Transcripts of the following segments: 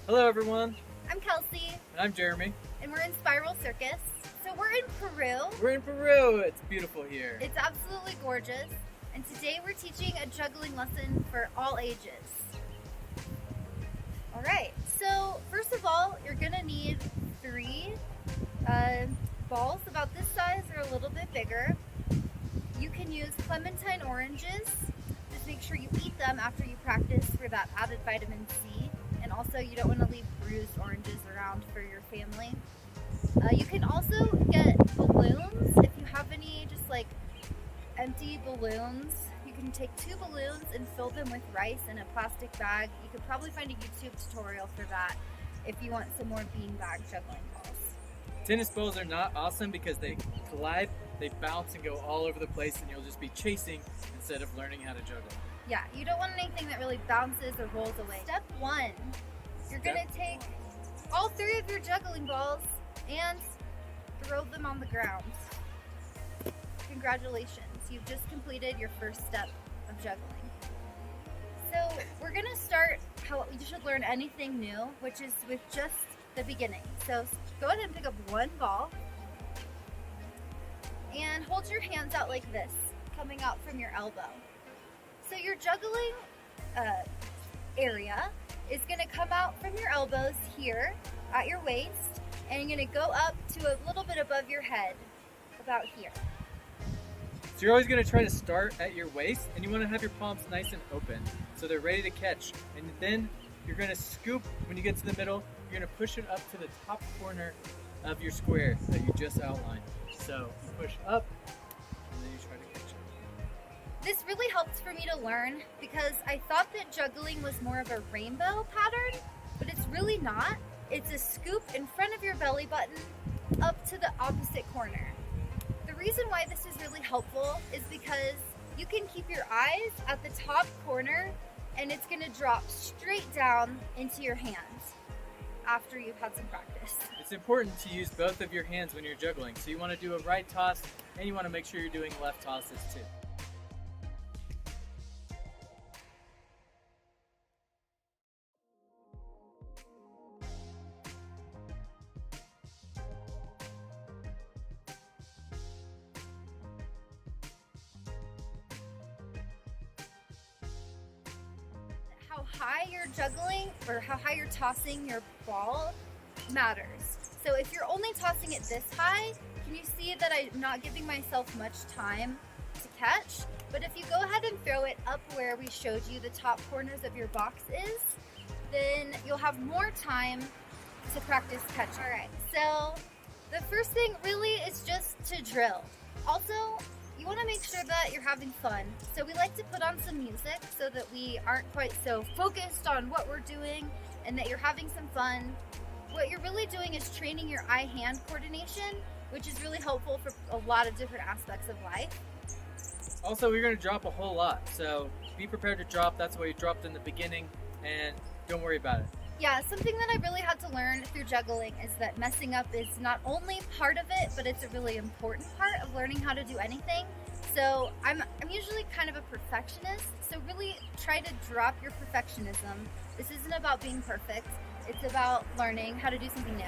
Hello everyone, I'm Kelsey, and I'm Jeremy. and we're in Spiral Circus. So we're in Peru. We're in Peru. It's beautiful here. It's absolutely gorgeous. And today we're teaching a juggling lesson for all ages. Alright, so first of all, you're gonna need 3 balls about this size or a little bit bigger. You can use clementine oranges. Just make sure you eat them after you practice for that added vitamin C. And also you don't want to leave bruised oranges around for your family. You can also get balloons if you have any just like empty balloons. You can take 2 balloons and fill them with rice in a plastic bag. You could probably find a YouTube tutorial for that if you want some more beanbag juggling balls. Tennis balls are not awesome because they collide, they bounce and go all over the place, and you'll just be chasing instead of learning how to juggle. Yeah, you don't want anything that really bounces or rolls away. Step 1, you're going to take all 3 of your juggling balls and throw them on the ground. Congratulations, you've just completed your first step of juggling. So we're going to start how you should learn anything new, which is with just the beginning. So go ahead and pick up 1 ball and hold your hands out like this, coming out from your elbow. So your juggling area is going to come out from your elbows here at your waist, and you're going to go up to a little bit above your head, about here. So you're always going to try to start at your waist, and you want to have your palms nice and open so they're ready to catch. And then you're going to scoop when you get to the middle. You're going to push it up to the top corner of your square that you just outlined. So you push up, and then you try to catch it. This really helped for me to learn because I thought that juggling was more of a rainbow pattern, but it's really not. It's a scoop in front of your belly button up to the opposite corner. The reason why this is really helpful is because you can keep your eyes at the top corner and it's going to drop straight down into your hands after you've had some practice. It's important to use both of your hands when you're juggling. So you want to do a right toss, and you want to make sure you're doing left tosses too. How high you're juggling or how high you're tossing your ball matters. So if you're only tossing it this high, can you see that I'm not giving myself much time to catch? But if you go ahead and throw it up where we showed you the top corners of your box is, then you'll have more time to practice catching. All right, so the first thing really is just to drill. Also, you want to make sure that you're having fun. So we like to put on some music so that we aren't quite so focused on what we're doing and that you're having some fun. What you're really doing is training your eye-hand coordination, which is really helpful for a lot of different aspects of life. Also, we're going to drop a whole lot, so be prepared to drop. That's why you dropped in the beginning, and don't worry about it. Yeah, something that I really had to learn through juggling is that messing up is not only part of it, but it's a really important part of learning how to do anything. So I'm usually kind of a perfectionist, so really try to drop your perfectionism. This isn't about being perfect, it's about learning how to do something new.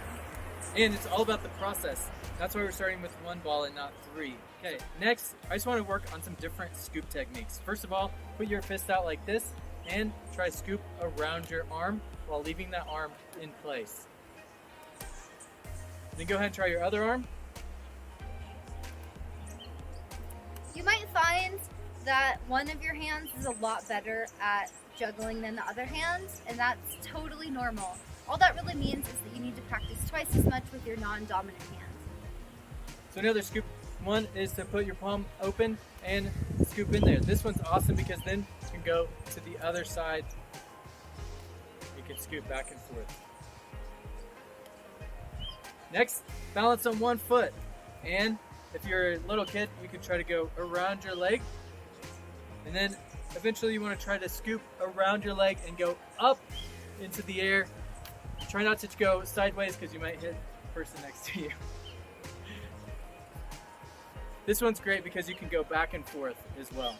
And it's all about the process. That's why we're starting with 1 ball and not 3. Okay, next, I just want to work on some different scoop techniques. First of all, put your fist out like this and try to scoop around your arm while leaving that arm in place. Then go ahead and try your other arm. You might find that one of your hands is a lot better at juggling than the other hand, and that's totally normal. All that really means is that you need to practice twice as much with your non-dominant hand. So another scoop one is to put your palm open and scoop in there. This one's awesome because then you can go to the other side. You can scoop back and forth. Next, balance on 1 foot. And if you're a little kid, you can try to go around your leg. And then eventually you want to try to scoop around your leg and go up into the air. Try not to go sideways because you might hit the person next to you. This one's great because you can go back and forth as well.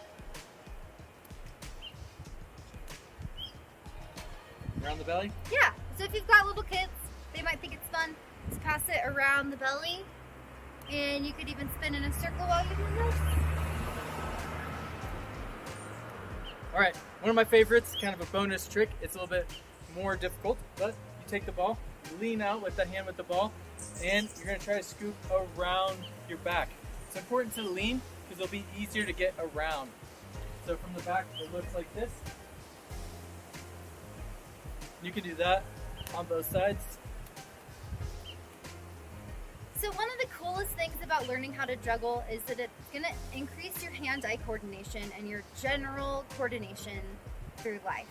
Around the belly? Yeah, So if you've got little kids, they might think it's fun to pass it around the belly, and you could even spin in a circle while you do this. All right, one of my favorites, kind of a bonus trick. It's a little bit more difficult, but you take the ball, you lean out with the hand with the ball, and you're gonna try to scoop around your back. It's important to lean because it'll be easier to get around. So from the back, it looks like this. You can do that on both sides. So one of the coolest things about learning how to juggle is that it's going to increase your hand-eye coordination and your general coordination through life,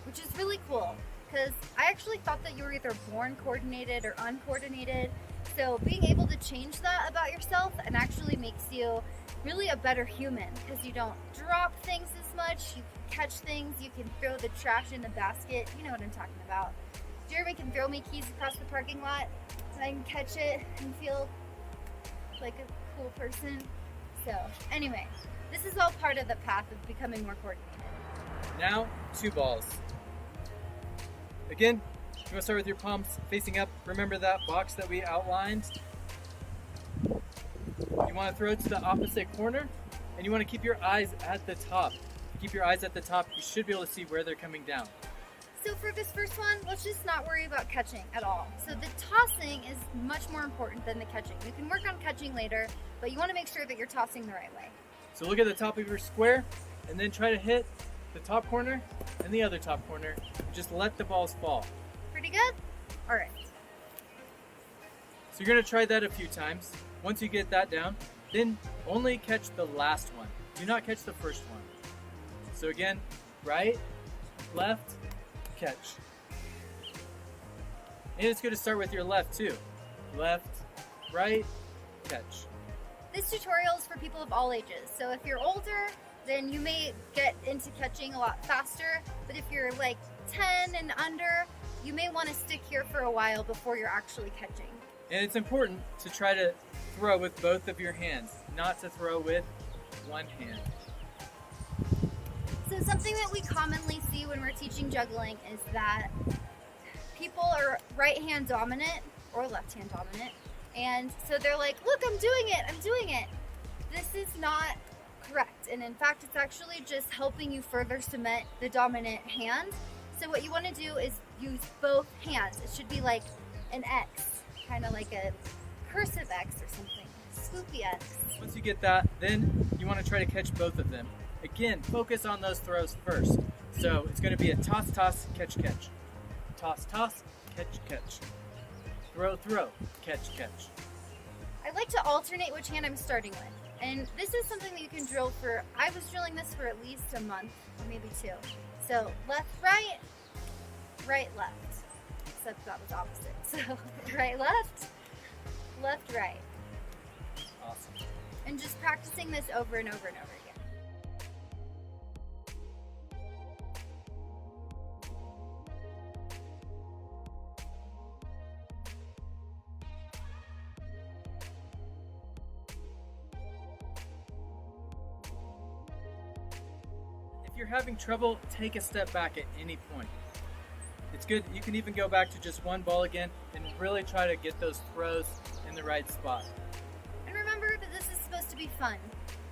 which is really cool because I actually thought that you were either born coordinated or uncoordinated. So being able to change that about yourself and actually makes you really a better human because you don't drop things as much, you can catch things, you can throw the trash in the basket. You know what I'm talking about. Jeremy can throw me keys across the parking lot and I can catch it and feel like a cool person. So anyway, this is all part of the path of becoming more coordinated. Now, 2 balls. Again, you want to start with your palms facing up. Remember that box that we outlined? You want to throw it to the opposite corner, and you want to keep your eyes at the top. If you keep your eyes at the top, you should be able to see where they're coming down. So for this first one, let's just not worry about catching at all. So the tossing is much more important than the catching. You can work on catching later, but you want to make sure that you're tossing the right way. So look at the top of your square, and then try to hit the top corner and the other top corner. Just let the balls fall. Pretty good? All right. So you're going to try that a few times. Once you get that down, then only catch the last one. Do not catch the first one. So again, right, left, catch. And it's good to start with your left too. Left, right, catch. This tutorial is for people of all ages. So if you're older, then you may get into catching a lot faster. But if you're like 10 and under, you may want to stick here for a while before you're actually catching. And it's important to try to throw with both of your hands, not to throw with one hand. So something that we commonly see when we're teaching juggling is that people are right hand dominant or left hand dominant. And so they're like, look, I'm doing it. This is not correct. And in fact, it's actually just helping you further cement the dominant hand. So what you want to do is use both hands. It should be like an X, kind of like a cursive X or something, swoopy X. Once you get that, then you want to try to catch both of them. Again, focus on those throws first. So it's going to be a toss, toss, catch, catch. Toss, toss, catch, catch. Throw, throw, catch, catch. I like to alternate which hand I'm starting with. And this is something that you can drill for, I was drilling this for at least a month, or maybe 2. So left, right, right, left. Except that was opposite. So right, left, left, right. Awesome. And just practicing this over and over and over again. If you're having trouble, take a step back at any point. It's good, you can even go back to just one ball again and really try to get those throws in the right spot. And remember that this is supposed to be fun.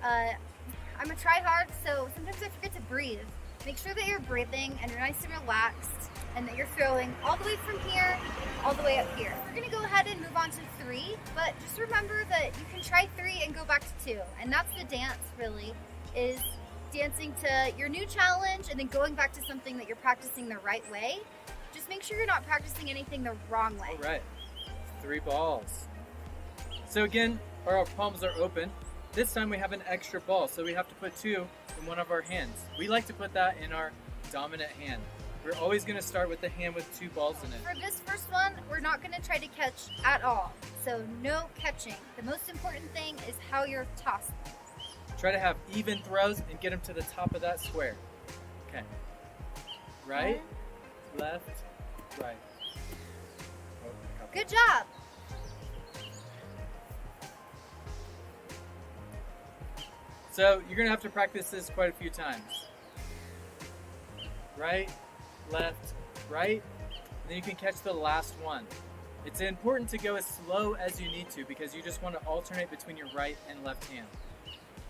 I'm a try-hard, so sometimes I forget to breathe. Make sure that you're breathing and you're nice and relaxed and that you're throwing all the way from here, all the way up here. We're gonna go ahead and move on to 3, but just remember that you can try 3 and go back to 2. And that's the dance, really, is dancing to your new challenge and then going back to something that you're practicing the right way. Just make sure you're not practicing anything the wrong way. All right, 3 balls. So again, our palms are open. This time we have an extra ball, so we have to put 2 in one of our hands. We like to put that in our dominant hand. We're always going to start with the hand with 2 balls in it. For this first one, we're not going to try to catch at all. So no catching. The most important thing is how you're tossing. Try to have even throws and get them to the top of that square. Okay. Right, left, right. Oh, good job. So you're going to have to practice this quite a few times. Right, left, right, and then you can catch the last one. It's important to go as slow as you need to because you just want to alternate between your right and left hand.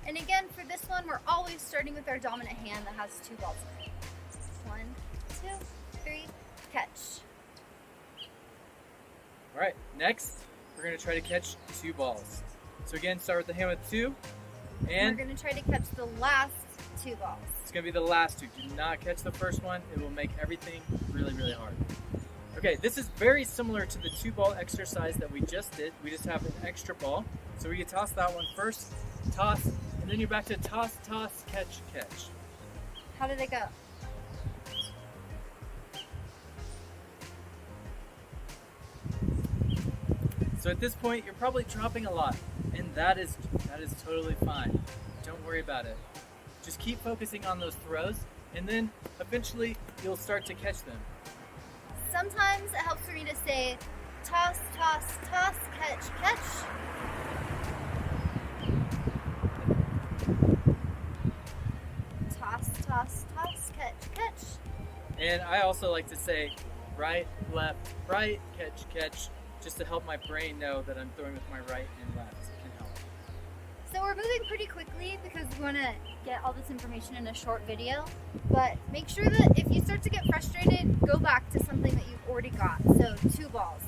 And again, for this one, we're always starting with our dominant hand that has 2 balls in it. 1, 2, 3, catch. All right, next, we're gonna try to catch 2 balls. So again, start with the hand with 2, and we're gonna try to catch the last 2 balls. it's gonna be the last 2. Do not catch the first one. It will make everything really, really hard. Okay, this is very similar to the 2-ball exercise that we just did. We just have an extra ball. So we can toss that one first, toss, and then you're back to toss, toss, catch, catch. How did it go? So at this point, you're probably dropping a lot, and that is totally fine. Don't worry about it. Just keep focusing on those throws, and then eventually you'll start to catch them. Sometimes it helps for me to say toss, toss, toss, catch, catch. Toss, toss, toss, catch, catch. And I also like to say right, left, right, catch, catch, just to help my brain know that I'm throwing with my right and left can help. So we're moving pretty quickly because we want to get all this information in a short video, but make sure that if you start to get frustrated, go back to something that you've already got. So 2 balls.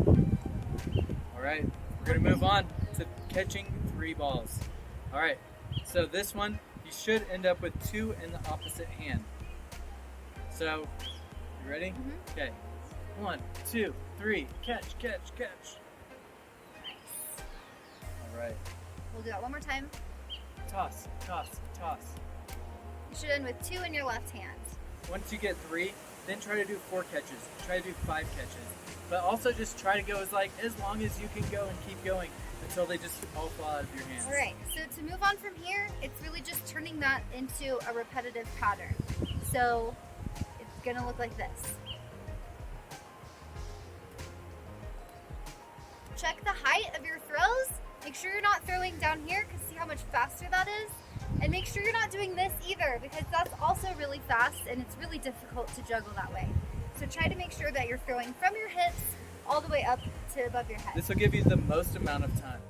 All right, we're gonna move on to catching 3 balls. All right, so this one, you should end up with 2 in the opposite hand. So, you ready? Mm-hmm. Okay, 1, 2, 3, catch, catch, catch. Nice. All right, We'll do that one more time. toss, toss, toss. You should end with 2 in your left hand. Once you get 3, then try to do 4 catches. Try to do 5 catches. But also just try to go as long as you can go and keep going until they just all fall out of your hands. All right, so to move on from here, it's really just turning that into a repetitive pattern. So it's gonna look like this. Check the height of your throws. Make sure you're not throwing down here because see how much faster that is? And make sure you're not doing this either because that's also really fast and it's really difficult to juggle that way. So try to make sure that you're throwing from your hips all the way up to above your head. This will give you the most amount of time.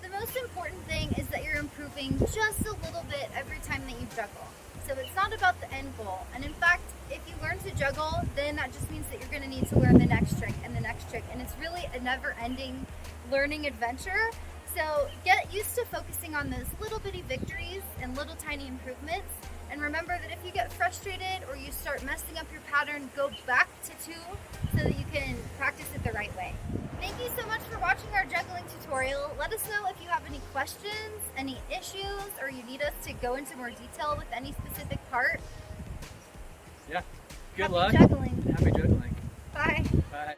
The most important thing is that you're improving just a little bit every time that you juggle. So it's not about the end goal. And in fact, if you learn to juggle, then that just means that you're going to need to learn the next trick and the next trick. And it's really a never-ending learning adventure. So get used to focusing on those little bitty victories and little tiny improvements. And remember that if you get frustrated or you start messing up your pattern, go back to 2 so that you can practice it the right way. Thank you so much for watching our juggling tutorial. Let us know if you have any questions, any issues, or you need us to go into more detail with any specific part. Yeah. Good Happy luck. juggling. Happy juggling. Bye. Bye.